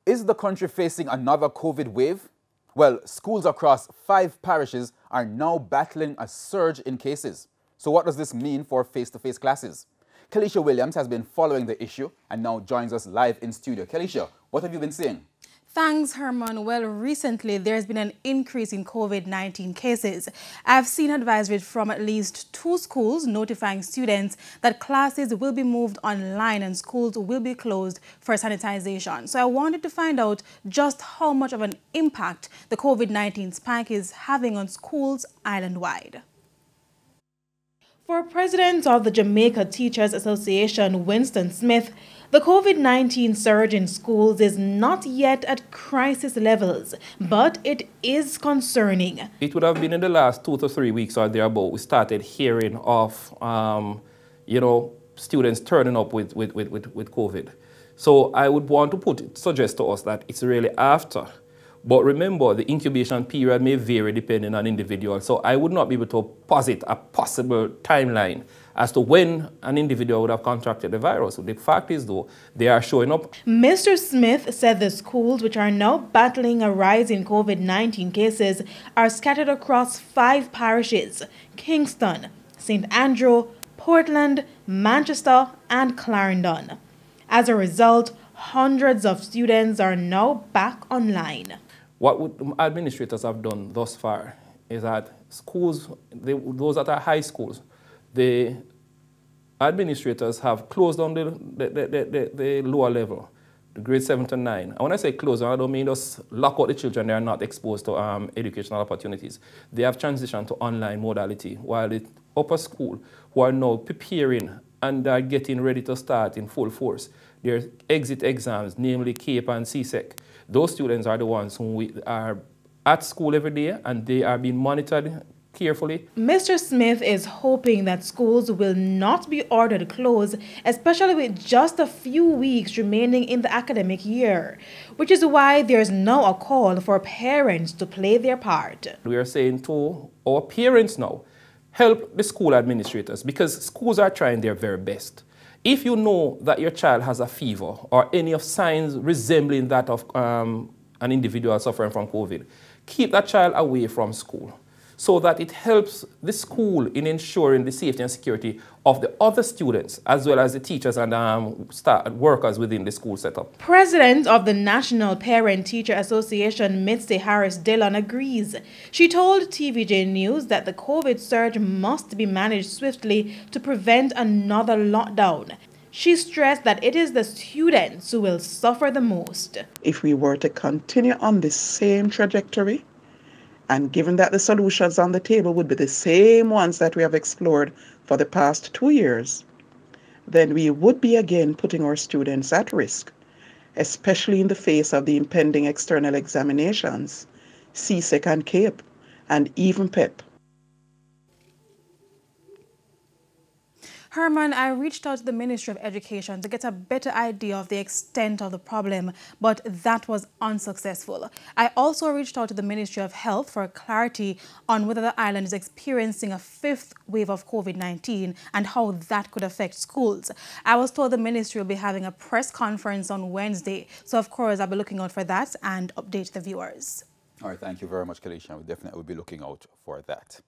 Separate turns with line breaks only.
Is the country facing another COVID wave? Well, schools across 5 parishes are now battling a surge in cases. So what does this mean for face-to-face classes? Kalisha Williams has been following the issue and now joins us live in studio. Kalisha, what have you been seeing?
Thanks, Herman. Well, recently there's been an increase in COVID-19 cases. I've seen advisories from at least 2 schools notifying students that classes will be moved online and schools will be closed for sanitization. So I wanted to find out just how much of an impact the COVID-19 spike is having on schools island-wide. For President of the Jamaica Teachers Association, Winston Smith, the COVID-19 surge in schools is not yet at crisis levels, but it is concerning.
It would have been in the last 2 to 3 weeks or thereabout we started hearing of, students turning up with COVID. So I would want to suggest to us that it's really after. But remember, the incubation period may vary depending on individual. So I would not be able to posit a possible timeline as to when an individual would have contracted the virus. The fact is, though, they are showing up.
Mr. Smith said the schools, which are now battling a rise in COVID-19 cases, are scattered across 5 parishes: Kingston, St. Andrew, Portland, Manchester, and Clarendon. As a result, hundreds of students are now back online.
What administrators have done thus far is that schools, those that are high schools, the administrators have closed down the lower level, the grade 7 to 9. And when I say close, I don't mean just lock out the children. They are not exposed to educational opportunities. They have transitioned to online modality, while the upper school, who are now preparing and are getting ready to start in full force their exit exams, namely CAPE and CSEC. Those students are the ones who are at school every day and they are being monitored carefully.
Mr. Smith is hoping that schools will not be ordered closed, especially with just a few weeks remaining in the academic year, which is why there's now a call for parents to play their part.
We are saying to our parents now, help the school administrators, because schools are trying their very best. If you know that your child has a fever or any of signs resembling that of an individual suffering from COVID, keep that child away from school so that it helps the school in ensuring the safety and security of the other students as well as the teachers and workers within the school setup.
President of the National Parent-Teacher Association, Mitzi Harris Dillon, agrees. She told TVJ News that the COVID surge must be managed swiftly to prevent another lockdown. She stressed that it is the students who will suffer the most.
If we were to continue on this same trajectory, and given that the solutions on the table would be the same ones that we have explored for the past 2 years, then we would be again putting our students at risk, especially in the face of the impending external examinations, CSEC and CAPE, and even PEP.
Herman, I reached out to the Ministry of Education to get a better idea of the extent of the problem, but that was unsuccessful. I also reached out to the Ministry of Health for clarity on whether the island is experiencing a 5th wave of COVID-19 and how that could affect schools. I was told the ministry will be having a press conference on Wednesday, so of course I'll be looking out for that and update the viewers.
All right, thank you very much, Kalisha. We definitely will be looking out for that.